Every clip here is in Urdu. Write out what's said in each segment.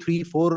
3 4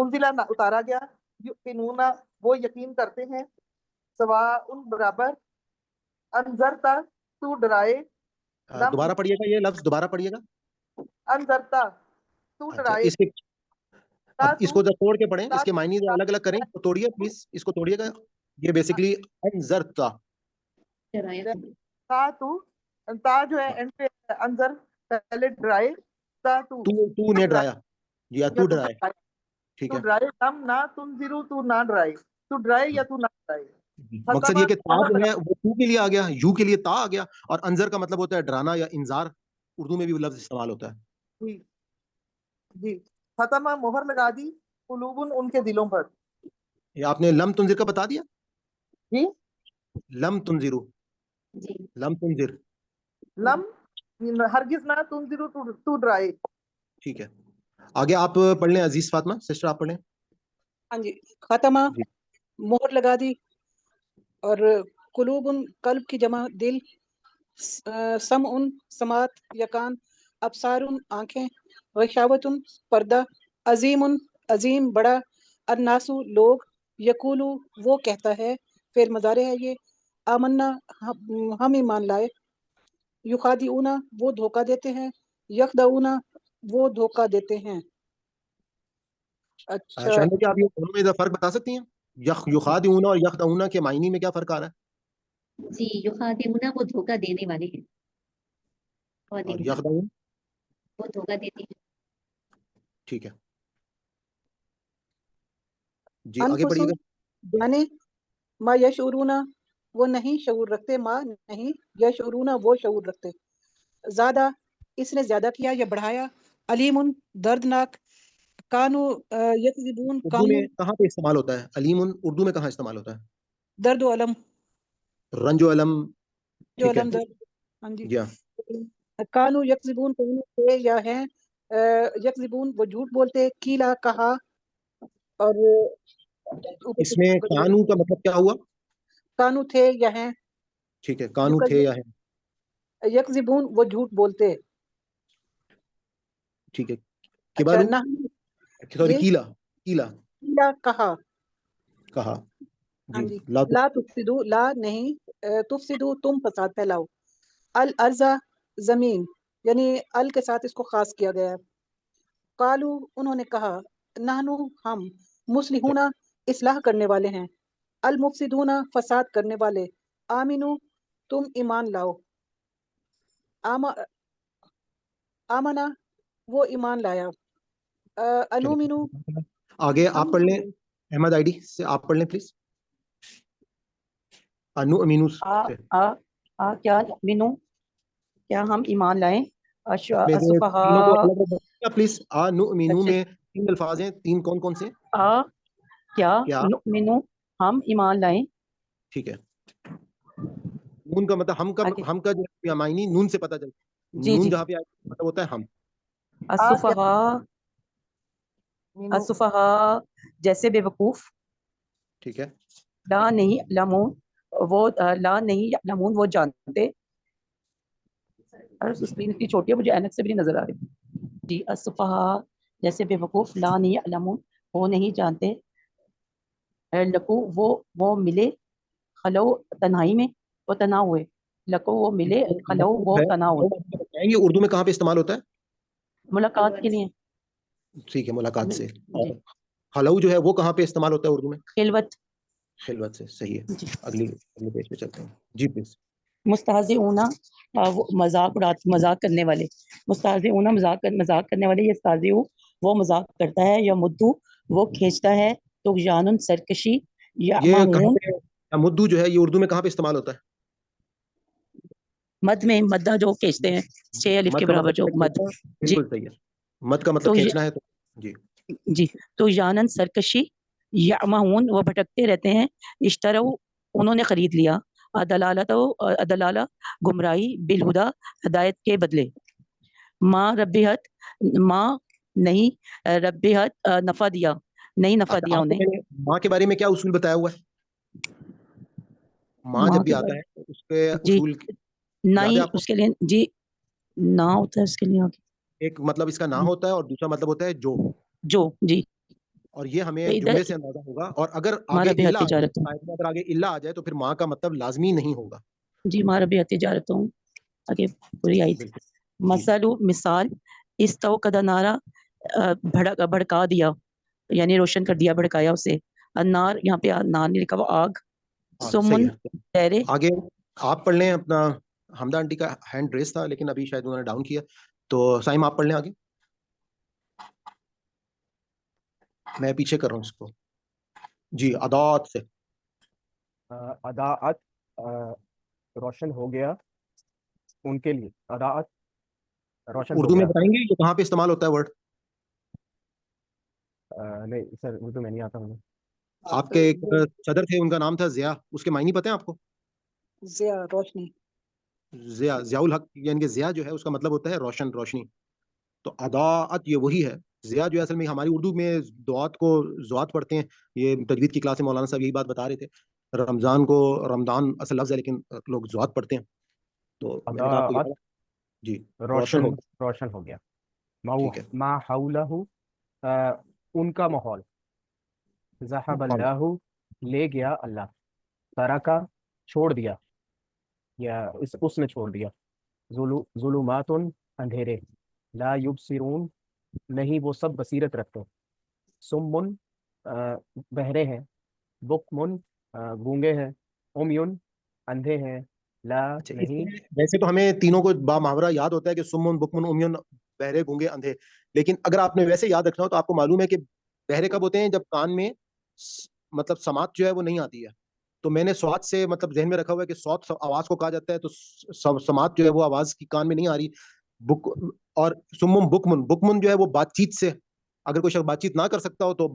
انزلہ اتارا گیا، یقینون وہ یقین کرتے ہیں، سواء برابر، انذرتا تو ڈرائے، لم دوبارہ پڑھیے گا، یہ لفظ دوبارہ پڑھیے گا. انذرتا تو اچھا ڈرائے، اس کے اب تا اس تو کو ذرا توڑ کے پڑھیں، تا اس کے معنی الگ الگ کریں. تو توڑیے پلیز، اس کو توڑیے گا. یہ بیسیکلی انذرتا، تا تو، تا جو ہے اینڈ پہ انذر، پہلے ڈرائے، تا تو نے ڈرایا یا تو ڈرائے. ٹھیک تو ہے. ڈرائے، لم نہ تنذرو تو نہ ڈرائے، تو ڈرائے یا تو نہ ڈرائے. مقصد یہ کہ تا جو ہے وہ تو کے لیے آ گیا، یو کے لیے تا آ گیا، اور انذر کا مطلب ہوتا ہے ڈرانا یا انذار. اردو میں بھی وہ لفظ استعمال ہوتا ہے. جی جی. ختمہ مہر لگا دی، قلوبن ان کے دلوں پر. یہ آپ نے لم تنذر کا بتا دیا. جی لم تنذرو، لم تنذر. لم ہرگز نہ تنذرو تو ڈرائے. ٹھیک ہے، آگے آپ پڑھ لیں عزیز فاطمہ سسٹر، آپ پڑھ لیں. ہاں جی. ختمہ جی مہر لگا دی، اور قلوب قلب کی جمع دل، سمع سماعت یا کان، ابصار آنکھیں، غشاوت پردہ، عظیم عظیم بڑا، الناس لوگ، یقول وہ کہتا ہے، پھر مضارع ہے یہ، آمنا ہم ایمان لائے، یخادعون وہ دھوکہ دیتے ہیں، یخدعون وہ دھوکہ دیتے ہیں. اچھا شاہین کیا آپ یہ دونوں میں فرق بتا سکتی ہیں؟ یخادعون اور یخدعون کے معنی میں کیا فرق آ رہا ہے؟ جی، یخادعون وہ دھوکہ دینے والے ہیں، اور یخدعون وہ دھوکہ دیتے ہیں. ٹھیک ہے جی، آگے پڑھیے گا. جانے، ما یشعرون وہ نہیں شعور رکھتے، ما نہیں، یشعرون وہ شعور رکھتے. زیادہ اس نے زیادہ کیا یا بڑھایا، علیم دردناک، کانو یکذبون اردو میں کہاں پہ استعمال ہوتا ہے علیم؟ اردو میں کہاں استعمال ہوتا ہے؟ درد و علم، رنج و علم. جو ٹھیک ہے علم درد. ہاں جی. جی ہاں. کانو یکذبون کانو تھے یا ہیں، یکذبون وہ جھوٹ بولتے، کیلا کہا، اور اس میں کانو کا مطلب کیا ہوا؟ کانو تھے یا ہیں، ٹھیک ہے، کانو تھے یا ہے. یکذبون وہ جھوٹ بولتے. ٹھیک ہے. اچھا کبارو، نہ سوری، یہ کیلا، کیلا کیلا کہا. کہا. ہاں جی جی. لا لا تفسدو لا نہیں، تفسدو تم فساد پھیلاؤ. الارض زمین، یعنی ال کے ساتھ اس کو خاص کیا گیا ہے. قالو انہوں نے کہا، نحنو ہم، مصلحون اصلاح کرنے والے ہیں، المفسدون فساد کرنے والے، آمنو تم ایمان لاؤ، آمنا وہ ایمان لایا، انومنو آگے آپ پڑھ لیں. احمد آئی ڈی سے آپ پڑھ لیں پلیز. انو امینو سے کیا نؤمنو کیا ہم ایمان لائیں، تینوں کو الگ الگ بتائیے پلیز. انو امینو میں تین الفاظ ہیں، تین کون کون سے؟ کیا نؤمنو ہم ایمان لائیں. ٹھیک ہے. نون کا مطلب ہم کا جو معنی نون سے پتہ چلتا ہے. جی نون جی. جہاں پہ مطلب ہوتا ہے ہم. السفہاء جیسے بے وقوف، ٹھیک ہے. لا نہیں یعلمون وہ لا نہیں یعلمون وہ جانتے. اور اسکرین اتنی چھوٹی ہے مجھے اینک سے بھی نہیں نظر آ رہی. جی السفہاء جیسے بے وقوف، لا نہیں یعلمون وہ نہیں جانتے، لکو وہ ملے، خلو تنہائی میں، وہ تنہا ہوئے، لکو وہ ملے، خلو وہ تنہا ہوئے. یہ اردو میں کہاں پہ استعمال ہوتا ہے؟ ملاقات کے لیے. ٹھیک ہے، ملاقات سے. جی. خلو جو ہے وہ کہاں پہ استعمال ہوتا ہے اردو میں؟ خلوت. خلوت سے. صحیح ہے. جی. اگلی پیج پہ چلتے ہیں. جی پلیز. مستہزئون مذاق کرنے والے، مستہزئون مذاق کرنے والے، یہ استہزئ وہ مذاق کرتا ہے، یا مدو وہ کھینچتا ہے، طغیان سرکشی، یا یہ کہاں ماہون پہ مدو جو ہے یہ اردو میں کہاں پہ استعمال ہوتا ہے؟ مد میں، مدہ جو کھینچتے ہیں 6 الف مد کے کا برابر جو مطلب مد. جی بالکل صحیح ہے. مد کا مطلب تو کھینچنا ہے. تو جی جی طغیان سرکشی، یا ماہون وہ بھٹکتے رہتے ہیں، اشترو انہوں نے خرید لیا، عدلالہ گمراہی، بالہدا ہدایت کے بدلے، ماں ربحت ماں نہیں، ربحت نفع دیا، نہیں نفع دیا آپ کو انہیں. میں نے ماں کے بارے میں کیا اصول بتایا ہوا ہے؟ ماں جب بھی آتا ہے اس کے جی اصول نہ یاد ہی ہے آپ کو؟ اس کے لیے جی نہ ہوتا ہے اس کے لیے آگے ایک مطلب اس کا نہ ہوتا ہے اور دوسرا مطلب ہوتا ہے جو. جو. جی اور یہ ہمیں تو ادھر جملے سے اندازہ ہوگا. اور اگر ہمارا آگے بھی الا آ جائے, تجارت آیت میں اگر آگے الا آ جائے تو پھر ماں کا مطلب لازمی نہیں ہوگا. جی ہمارا بھی تجارت ہوں آگے پوری آئی تھی. بالکل جی. مثل مثال استوقد نارا بھڑکا دیا یعنی روشن کر دیا بھڑکایا اسے. النار یہاں پہ نار نہیں لکھا ہوا آگ. صحیح سمن ہے. بہرے. آگے آپ پڑھ لیں. اپنا حمدہ آنٹی کا ہینڈ ریس تھا لیکن ابھی شاید انہوں نے ڈاؤن کیا, تو سائم آپ پڑھ لیں آگے, میں پیچھے کر رہا ہوں اس کو. جی عدات سے. اضاءت روشن ہو گیا ان کے لیے. اضاءت روشن ہو اردو میں گیا. بتائیں گے یہ کہاں پہ استعمال ہوتا ہے ورڈ؟ نہیں سر اردو میں نہیں آتا مجھے. آپ کے ایک صدر تھے, ان کا نام تھا ضیاء, اس کے معنی پتہ ہیں آپ کو؟ ضیاء روشنی. ضیاء, ضیاء الحق, یعنی کہ ضیاء جو ہے اس کا مطلب ہوتا ہے روشن, روشنی. تو اضاءت یہ وہی ہے. ضیاء جو ہے اصل میں ہماری اردو میں دعات کو زوات پڑھتے ہیں. یہ تجوید کی کلاس میں مولانا صاحب یہی بات بتا رہے تھے. رمضان کو رمضان اصل لفظ ہے لیکن لوگ زوات پڑھتے ہیں. تو میں نے کہا آپ کو اضاءت جی روشن ہو. روشن ہو گیا. ٹھیک ہے. ما حولہ ان کا ماحول. ذہب اللہ لے گیا اللہ. ترکا چھوڑ دیا یا اس نے چھوڑ دیا. ظلمات اندھیرے. لا یبصرون نہیں وہ سب بصیرت رکھتے. سمن بہرے ہیں. بکمن گونگے ہیں. عمیون اندھے ہیں. لا اچھا, اس نہیں. میں ویسے تو ہمیں تینوں کو با محاورہ یاد ہوتا ہے کہ سمن بکمن امیون, بہرے گونگے اندھے. لیکن اگر آپ نے ویسے یاد رکھنا ہو تو آپ کو معلوم ہے کہ بہرے کب ہوتے ہیں؟ جب کان میں مطلب سماعت جو ہے وہ نہیں آتی ہے. تو میں نے سوات سے مطلب ذہن میں رکھا ہوا ہے کہ صوت آواز کو کہا جاتا ہے, تو سماعت جو ہے وہ آواز کی کان میں نہیں آ رہی. بک اور سمم بکمن, بکمن جو ہے وہ بات چیت سے, اگر کوئی شخص بات چیت نہ کر سکتا ہو تو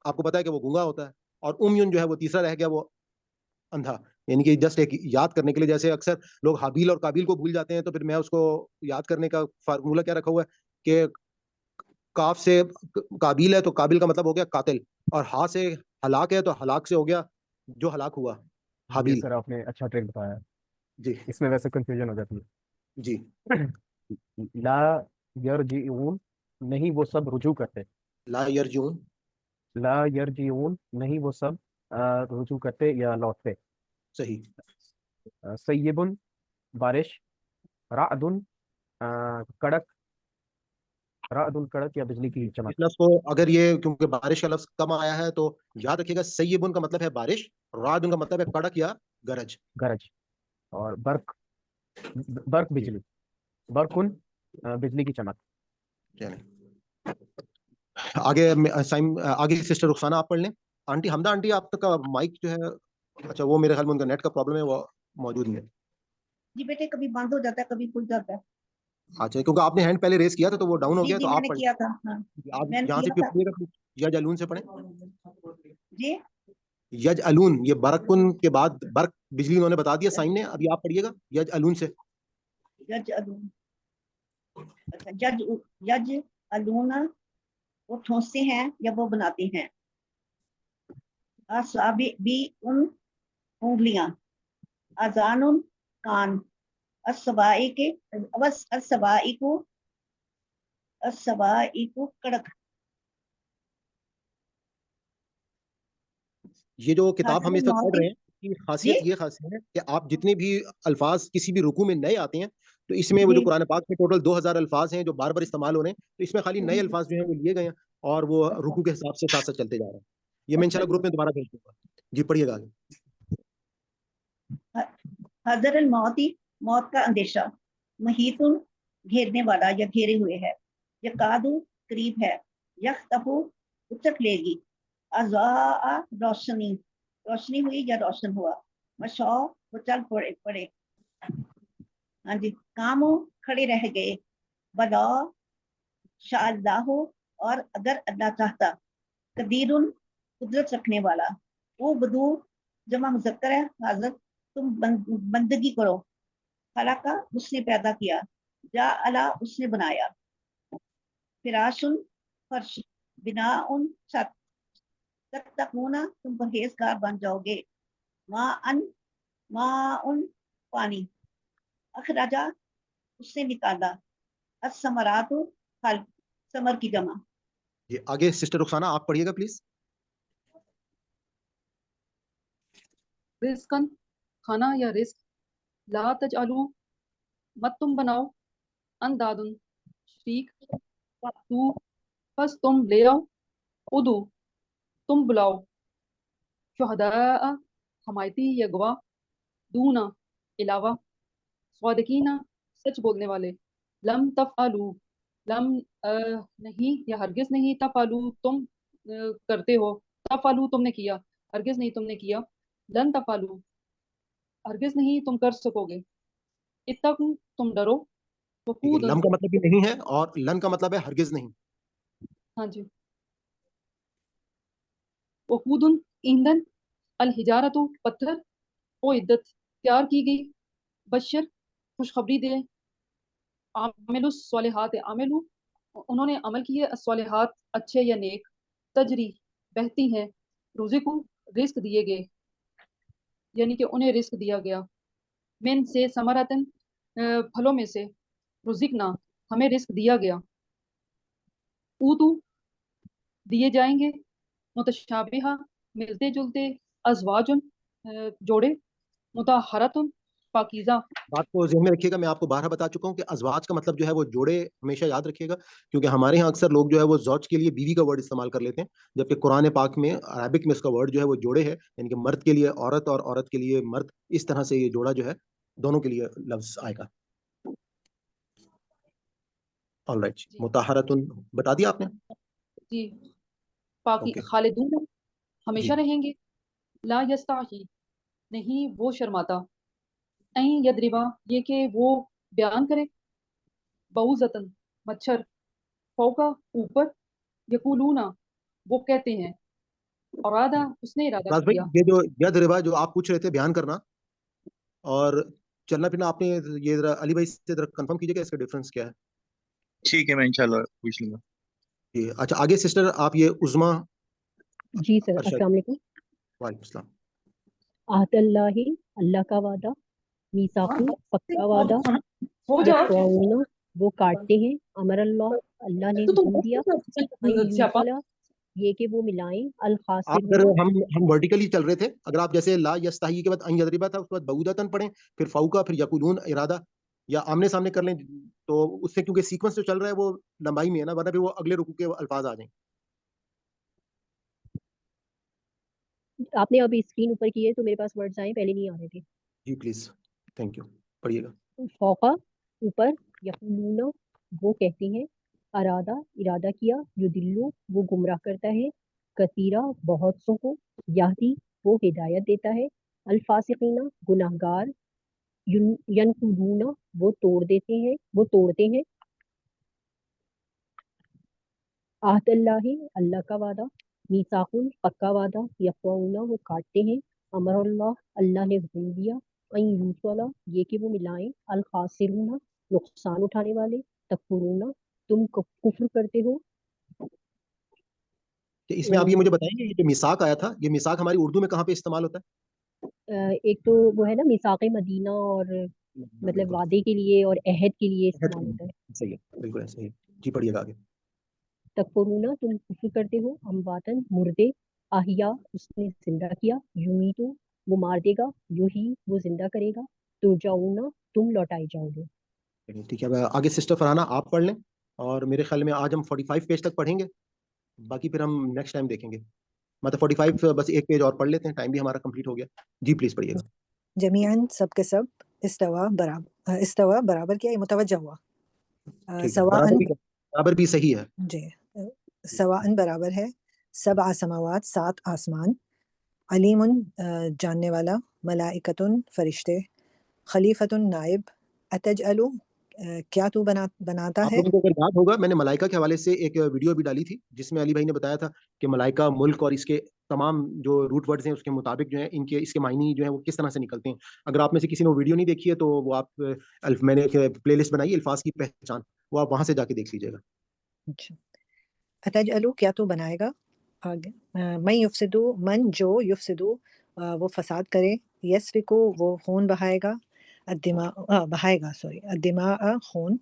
آپ کو پتا ہے کہ وہ گونگا ہوتا ہے. اور امیون جو ہے وہ تیسرا رہ گیا, وہ اندھا. یعنی کہ جسٹ ایک یاد کرنے کے لیے, جیسے اکثر لوگ حابیل اور قابیل کو بھول جاتے ہیں, تو پھر میں اس کو یاد کرنے کا فارمولہ کیا رکھا ہوا ہے کہ کاف سے قابیل ہے تو قابل کا مطلب ہو گیا قاتل, اور ہا سے ہلاک ہے تو ہلاک سے ہو گیا جو ہلاک ہوا, یہ حابیل. سر آپ نے اچھا ٹرک بتایا. جی اس میں ویسے کنفیوژن ہو جاتی جی. ہے. لا یرجعون نہیں وہ سب رجوع کرتے. لا یرجون. لا یرجعون نہیں وہ سب رجوع کرتے یا لوٹتے. صحیح. سیبن بارش. رعد کڑک. رعد کڑک یا بجلی کی اس چمک. لفظ کو اگر یہ کیونکہ بارش کا لفظ کم آیا ہے تو یاد رکھیے گا, سیبن کا مطلب ہے بارش, رعد کا مطلب ہے کڑک یا گرج. گرج. اور برق. برق جی بجلی. برقن بجلی کی چمک. آگے آگے سسٹر رخسانہ آپ پڑھ لیں. آنٹی حمدہ آنٹی آپ کا مائک جو ہے, اچھا وہ میرے خیال میں ان کا نیٹ کا پرابلم ہے, وہ موجود نہیں ہے. جی بیٹے کبھی بند ہو جاتا ہے کبھی کھل جاتا ہے. اچھا, کیونکہ آپ نے ہینڈ پہلے ریز کیا تھا تو وہ ڈاؤن ہو جی گیا, جی تو میں آپ نے پڑھ کیا تھا. ہاں آپ میں نے یہاں سے کیا تھا. پڑھیے گا, یج الون سے پڑھیں. جی یج الون, یہ برقن کے بعد برق بجلی انہوں نے بتا دیا سائن نے, ابھی آپ پڑھیے گا یج الون سے. جج الون. اچھا جج الون وہ ٹھونستے ہیں یا وہ بناتے ہیں. بھی ان انگلیاں. اذان کان. السبائی کے السبائی کو کڑک. یہ جو کتاب ہم حاضر اس وقت پڑھ موت. رہے ہیں, کی جی خاصیت یہ خاصیت ہے کہ آپ جتنے بھی الفاظ کسی بھی رکوع میں نئے آتے ہیں, تو اس میں وہ جو جی قرآن پاک میں ٹوٹل 2000 الفاظ ہیں جو بار بار استعمال ہو رہے ہیں, تو اس میں خالی نئے الفاظ جو ہیں وہ لیے گئے ہیں, اور وہ رکوع کے حساب سے ساتھ ساتھ چلتے جا رہے ہیں. یہ میں انشاءاللہ گروپ میں دوبارہ بھیج دوں گا. جی پڑھیے گا آگے. حضر الموت موت کا اندیشہ. محیط گھیرنے والا یا گھیرے ہوئے ہے. یقادو قریب ہے. یختفو اچک لے گی. اضاء روشنی روشنی ہوئی یا روشن ہوا. مشاء وہ چل پڑے. ہاں جی. کاموں کھڑے رہ گئے. بلا شاء اللہ اور اگر اللہ چاہتا. قدیر قدرت رکھنے والا. وہ بدو جمع مذکر ہے حضرت, تم بندگی کرو. خلقہ اس نے پیدا کیا. جا اللہ اس نے بنایا. فراشن فرش. بنا ان چھت. تتقون تم پرہیزگار بن جاؤ گے. ماء ان پانی. اخراجہ اس نے نکالا. الثمرات پھل ثمر کی جمع. یہ آگے سسٹر رخسانہ آپ پڑھیے گا پلیز. رزقن کھانا یا رزق، لا تجعلو مت تم بناؤ، اندادن شریک، تو پس تم لے آؤ، ادو تم بلاؤ، شہداء حمایتی یا گواہ، دونا علاوہ، صادقین سچ بولنے والے، لم تفعلو لم نہیں یا ہرگز نہیں، تفعلو تم کرتے ہو، تفعلو تم نے کیا، ہرگز نہیں تم نے کیا، لن تفعلو ہرگز نہیں تم کر سکو گے، اتقوا تم ڈرو، وقودن لم کا مطلب بھی نہیں ہے اور لن کا مطلب ہے ہرگز نہیں. ہاں جی، وقودن ایندھن، الحجارت پتھر، او عدت تیار کی گئی، بشر خوشخبری دے، عامل الصالحات عامل انہوں نے عمل کیے، الصالحات اچھے یا نیک، تجری بہتی ہیں، رزقو رزق دیے گئے، یعنی کہ انہیں رزق دیا گیا، من سے ثمرتن پھلوں میں سے، رزقنا ہمیں رزق دیا گیا، اوتو دیے جائیں گے، متشابہہ ملتے جلتے، ازواجن جوڑے، مطہرتن پاکیزہ. بات کو ذہن میں رکھیے گا، میں آپ کو بارہا بتا چکا ہوں کہ ازواج کا مطلب جو ہے وہ جوڑے ہمیشہ یاد رکھیے گا، کیونکہ ہمارے ہاں اکثر لوگ جو ہے وہ زوج کے لیے بیوی کا ورڈ استعمال کر لیتے ہیں، جبکہ قرآن پاک میں عربک میں اس کا ورڈ جو ہے وہ جوڑے ہے، یعنی کہ مرد کے لیے عورت اور عورت کے لیے مرد، اس طرح سے یہ جوڑا جو ہے دونوں کے لیے لفظ آئے گا. آل رائٹ، جی مطہرتن بتا دیا آپ نے. جی، پاکی اوکے خالدون جی. ہمیشہ رہیں گے، لا یستحی نہیں وہ شرماتا، این یدربا یہ کہ وہ بیان کرے، بعوضتن مچھر، فوقا اوپر، یقولون وہ کہتے ہیں، ارادہ اس نے ارادہ راز بھائی، کیا. یہ جو ید ربا جو آپ پوچھ رہے تھے بیان کرنا اور چلنا پھرنا، آپ نے یہ ذرا علی بھائی سے ذرا کنفرم کیجیے کہ اس کا ڈفرنس کیا ہے. ٹھیک ہے، میں انشاءاللہ پوچھ لوں گا. جی اچھا، آگے سسٹر آپ یہ عظما جی سر، ارشد. السلام علیکم. وعلیکم السلام. عہد اللہ، اللہ کا وعدہ، میثاق پکا وعدہ، ہو جاؤ یقوون وہ کاٹتے ہیں، امر اللہ اللہ نے تو تم حکم دیا، ان سیاپا یوصلا یہ کہ وہ ملائیں، آپ اگر الخاسرون ہم ورٹیکلی چل رہے تھے، اگر آپ جیسے لا یستحی کے بعد ان یضربا تھا، اس کے بعد بعودتن پڑھیں، پھر فوقا، پھر یقولون ارادہ، یا آمنے سامنے کر لیں، تو اس سے کیونکہ سیکوینس جو چل رہا ہے وہ لمبائی میں ہے نا، ورنہ پھر وہ اگلے رکوع کے الفاظ آ جائیں. آپ نے ابھی اسکرین اوپر کی ہے تو میرے پاس ورڈز آئے، پہلے نہیں آ رہے تھے. جی پلیز، تھینک یو، پڑھیے گا. فوقا اوپر، یقولون وہ کہتے ہیں، ارادہ ارادہ کیا، یدلو وہ گمراہ کرتا ہے، کثیرہ بہت سو کو، یہدی وہ ہدایت دیتا ہے، الفاسقین گناہگار، ینقضون وہ توڑتے ہیں عہد اللہ اللہ کا وعدہ، میثاق پکا وعدہ، یقوون وہ کاٹتے ہیں، امر اللہ اللہ نے حکم دیا، این یوصلا یہ کہ وہ ملائیں، الخاسرون نقصان اٹھانے والے، تکفرون تم کفر کرتے ہو. کہ اس میں آپ یہ مجھے بتائیں گے، یہ جو میثاق آیا تھا، یہ میثاق ہماری اردو میں کہاں پہ استعمال ہوتا ہے؟ ایک تو وہ ہے نا میثاق مدینہ، اور مطلب بالکل وعدے کے لیے اور عہد کے لیے استعمال ہوتا ہے. صحیح ہے، بالکل ایسا ہی. جی پڑھیے گا آگے. تکفرون تم کفر کرتے ہو، امواتن مردے، احیا اس نے زندہ کیا، یمیتو وہ مار دے گا، یحیی وہ زندہ کرے گا، ترجعون تم لوٹائے جاؤ گے. ٹھیک ہے، آگے سسٹر فرحانہ آپ پڑھ لیں، اور میرے خیال میں آج ہم 45 پیج تک پڑھیں گے، باقی پھر ہم نیکسٹ ٹائم دیکھیں گے. مطلب 45 بس ایک پیج اور پڑھ لیتے ہیں، ٹائم بھی ہمارا کمپلیٹ ہو گیا. جی پلیز پڑھیے گا. جمیعاً سب کے سب، استوا برابر کیا، یہ متوجہ ہوا، ٹھیک ہے، سواءن برابر بھی صحیح ہے. جی، سواءن برابر ہے، 7 سماوات 7 آسمان، علیم جاننے والا، ملائکتن فرشتے، خلیفتن نائب، اتجعلو کیا تو بناتا آپ ہے. لوگوں کو اگر یاد ہوگا، میں نے ملائکہ کے حوالے سے ایک ویڈیو بھی ڈالی تھی، جس میں علی بھائی نے بتایا تھا کہ ملائکہ ملک اور اس کے تمام جو روٹ ورڈز ہیں اس کے مطابق جو ہیں اس کے معنی جو ہیں وہ کس طرح سے نکلتے ہیں. اگر آپ میں سے کسی نے وہ ویڈیو نہیں دیکھی ہے تو وہ آپ میں نے ایک پلے لسٹ بنائی الفاظ کی پہچان، وہ آپ وہاں سے جا کے دیکھ لیجیے گا. اچھا، اتجعلو کیا تو بنائے گا. آگے من یفسدو من جو یفسدو وہ فساد کرے، یسفکو وہ خون بہائے گا، الدماء خون،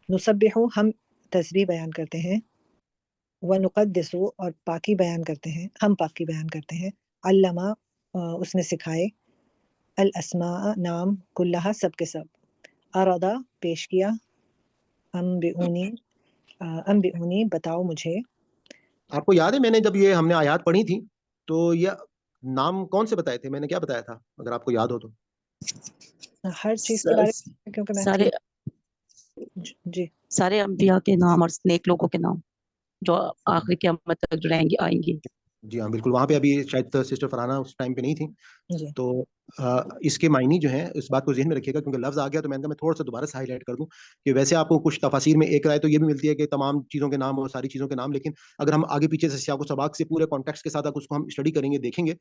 نسبحو ہم تسبیح بیان کرتے ہیں، ونقدسو اور پاکی بیان کرتے ہیں، ہم پاکی بیان کرتے ہیں، علامہ اس نے سکھائے، الاسماء نام، کلہا سب کے سب، ارادہ پیش کیا، انبئونی بتاؤ مجھے۔ آپ کو یاد ہے میں نے جب یہ ہم نے آیات پڑھی تھی تو یہ نام کون سے بتائے تھے؟ میں نے کیا بتایا تھا اگر آپ کو یاد ہو تو؟ ہر چیز کے بارے میں، کیونکہ میں سارے جی سارے انبیاء کے نام اور نیک لوگوں کے نام جو آخری قیامت تک جو رہیں گے آئیں گے۔ جی ہاں بالکل، وہاں پہ ابھی شاید سسٹر فرحانہ اس ٹائم پہ نہیں تھی، جی تو اس کے معنی جو ہیں اس بات کو ذہن میں رکھیے گا کیونکہ لفظ آ گیا تو میں تھوڑا سا دوبارہ سے ہائی لائٹ کر دوں کہ ویسے آپ کو کچھ تفاسیر میں ایک رائے تو یہ بھی ملتی ہے کہ تمام چیزوں کے نام اور ساری چیزوں کے نام، لیکن اگر ہم آگے پیچھے سے سیاق و سباق سے پورے کانٹیکسٹ کے ساتھ اگر اس کو ہم اسٹڈی کریں گے دیکھیں گے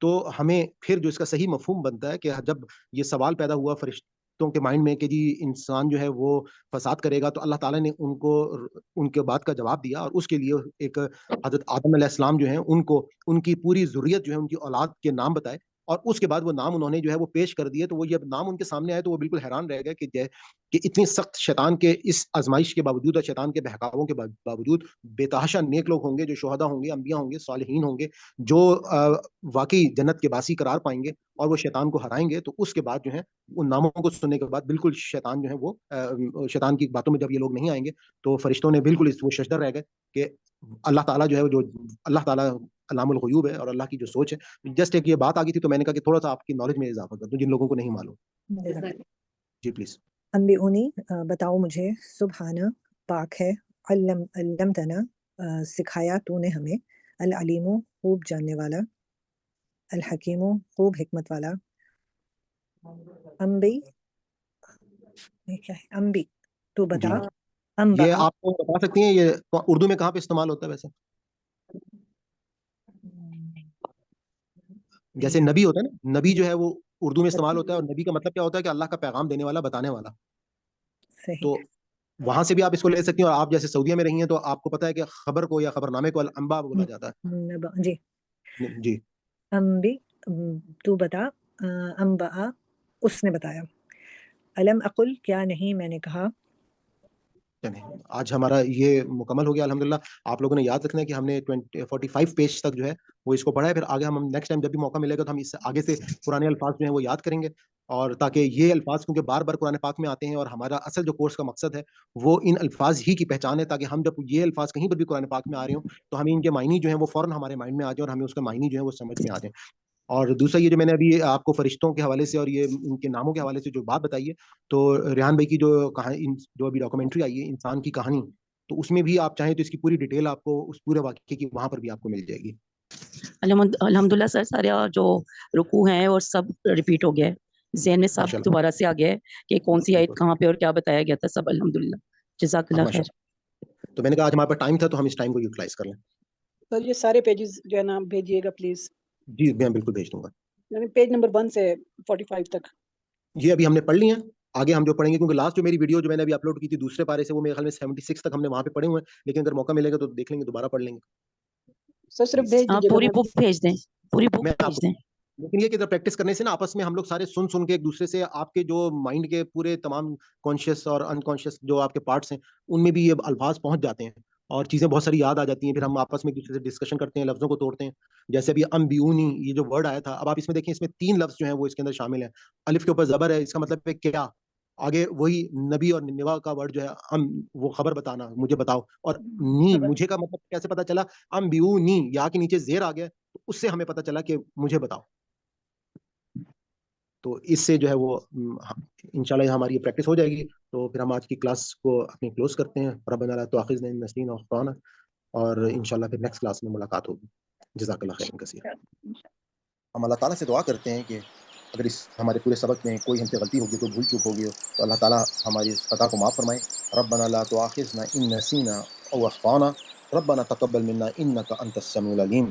تو ہمیں پھر جو اس کا صحیح مفہوم بنتا ہے کہ جب یہ سوال پیدا ہوا فرشتوں کے مائنڈ میں کہ جی انسان جو ہے وہ فساد کرے گا، تو اللہ تعالیٰ نے ان کو ان کے بات کا جواب دیا اور اس کے لیے ایک حضرت آدم علیہ السلام جو ہیں ان کو ان کی پوری ذریت جو ہے ان کی اولاد کے نام بتائے اور اس کے بعد وہ نام انہوں نے جو ہے وہ پیش کر دیے۔ تو وہ جب نام ان کے سامنے آئے تو وہ بالکل حیران رہ گئے کہ اتنی سخت شیطان کے اس آزمائش کے باوجود اور شیطان کے بہکاووں کے باوجود بے تحاشا نیک لوگ ہوں گے جو شہداء ہوں گے، انبیاء ہوں گے، صالحین ہوں گے، جو واقعی جنت کے باسی قرار پائیں گے اور وہ شیطان کو ہرائیں گے۔ تو اس کے بعد جو ہے ان ناموں کو سننے کے بعد بالکل شیطان جو ہے وہ شیطان کی باتوں میں جب یہ لوگ نہیں آئیں گے تو فرشتوں نے بالکل وہ ششدر رہ گئے کہ اللہ تعالیٰ جو ہے جو اللہ تعالیٰ علام الغیوب ہے اور اللہ کی جو سوچ ہے۔ جسٹ ایک یہ بات آ گئی تھی تو میں نے کہا کہ تھوڑا سا آپ کی نالج میں اضافہ کر دوں جن لوگوں کو نہیں معلوم۔ جی پلیز۔ انبئونی بتاؤ مجھے، سبحانہ پاک ہے، علمتنا سکھایا تو نے ہمیں، العلیم خوب جاننے والا، الحکیم خوب حکمت والا، انبی یہ کیا ہے؟ انبی تو بتا، جی انبا یہ آپ کو بتا سکتی ہیں یہ اردو میں کہاں پہ استعمال ہوتا ہے ویسے؟ جیسے نبی ہوتا ہے نا، نبی جو ہے وہ اردو میں استعمال ہوتا ہے اور نبی کا مطلب کیا ہوتا ہے کہ اللہ کا پیغام دینے والا، بتانے والا۔ صحیح تو وہاں سے بھی آپ اس کو لے سکتی ہیں، اور آپ جیسے سعودیہ میں رہی ہیں تو آپ کو پتا ہے کہ خبر کو یا خبر نامے کو الانباء بولا جاتا جی ہے۔ جی انبی تو بتا، انبا اس نے بتایا، علم اقل کیا نہیں میں نے کہا۔ آج ہمارا یہ مکمل ہو گیا الحمدللہ۔ آپ لوگوں نے یاد رکھنا ہے کہ ہم نے 45 پیج تک جو ہے وہ اس کو پڑھا ہے، پھر آگے ہم نیکسٹ ٹائم جب بھی موقع ملے گا تو ہم اس سے آگے سے پرانے الفاظ جو ہیں وہ یاد کریں گے، اور تاکہ یہ الفاظ کیونکہ بار بار قرآن پاک میں آتے ہیں اور ہمارا اصل جو کورس کا مقصد ہے وہ ان الفاظ ہی کی پہچان ہے، تاکہ ہم جب یہ الفاظ کہیں پر بھی قرآن پاک میں آ رہے ہوں تو ہمیں ان کے معنی جو ہیں وہ فوراً ہمارے مائنڈ میں آ جائیں اور ہمیں اس کا معنی جو ہے وہ سمجھ میں آ جائیں۔ اور دوسرا یہ جو میں نے ابھی آپ کو فرشتوں کے حوالے سے اور یہ ان کے ناموں کے حوالے سے جو بات بتائی ہے، تو ریحان بھائی کی جو جو ابھی ڈاکومنٹری آئی ہے انسان کی کہانی، تو اس میں بھی آپ چاہیں تو اس کی پوری ڈیٹیل آپ کو اس پورے واقعے کی وہاں پر بھی آپ کو مل جائے گی۔ الحمدللہ سر، سارے جو رکوع ہیں اور سب ریپیٹ ہو گیا ہے، ذہن میں سب دوبارہ سے آ گیا ہے کہ کون سی آیت کہاں پہ اور کیا بتایا گیا تھا، سب الحمدللہ۔ جزاک اللہ خیر۔ تو میں نے کہا آج ہمارے پاس ٹائم تھا تو ہم اس ٹائم کو یوٹیلائز کر لیں۔ سر یہ سارے پیجز جو ہے نا بھیجیے گا پلیز، جی میں بالکل بھیج دوں گا، یعنی پیج نمبر 1 سے 45 تک۔ یہ ابھی ہم نے پڑھ لی ہیں، آگے ہم جو پڑھیں گے کیونکہ لاسٹ جو میری ویڈیو جو میں نے ابھی اپلوڈ کی تھی دوسرے پارے سے وہ میرے خیال میں 76 تک ہم نے وہاں پہ پڑھے ہوئے ہیں، لیکن اگر موقع ملے گا تو دیکھ لیں گے، دوبارہ پڑھ لیں گے۔ سر صرف بھیج دیجیے گا، پوری بک بھیج دیں، پوری بک میں بھیج دیں۔ لیکن یہ کہ پریکٹس کرنے سے نا آپس میں ہم لوگ سارے سن کے ایک دوسرے سے آپ کے جو مائنڈ کے پورے تمام کانشیس اور انکانشیس جو آپ کے پارٹس ہیں ان میں بھی یہ الفاظ پہنچ جاتے ہیں اور چیزیں بہت ساری یاد آ جاتی ہیں، پھر ہم آپس میں ایک دوسرے سے ڈسکشن کرتے ہیں، لفظوں کو توڑتے ہیں۔ جیسے ابھی انبیونی یہ جو ورڈ آیا تھا، اب آپ اس میں دیکھیں اس میں 3 لفظ جو ہیں وہ اس کے اندر شامل ہیں۔ الف کے اوپر زبر ہے، اس کا مطلب ہے کیا، آگے وہی نبی اور نوا کا ورڈ جو ہے وہ خبر بتانا، مجھے بتاؤ، اور نی مجھے کا مطلب کیسے پتا چلا، انبیونی یا کے نیچے زیر آ گیا تو اس سے ہمیں پتا چلا کہ مجھے بتاؤ۔ تو اس سے جو ہے وہ انشاءاللہ ہماری یہ پریکٹس ہو جائے گی، تو پھر ہم آج کی کلاس کو اپنی کلوز کرتے ہیں۔ ربنا لا تؤاخذنا ان نسینا او اخطانا، اور انشاءاللہ پھر نیکسٹ کلاس میں ملاقات ہوگی۔ جزاک اللہ خیر کثیر۔ ہم اللہ تعالیٰ سے دعا کرتے ہیں کہ اگر اس ہمارے پورے سبق میں کوئی ہم سے غلطی ہوگی، کوئی بھول چوک ہوگی تو اللہ تعالیٰ ہماری اس خطا کو معاف فرمائے۔ ربنا لا تؤاخذنا ان نسینا او اخطانا ربنا تقبل منا انك انت السميع العليم۔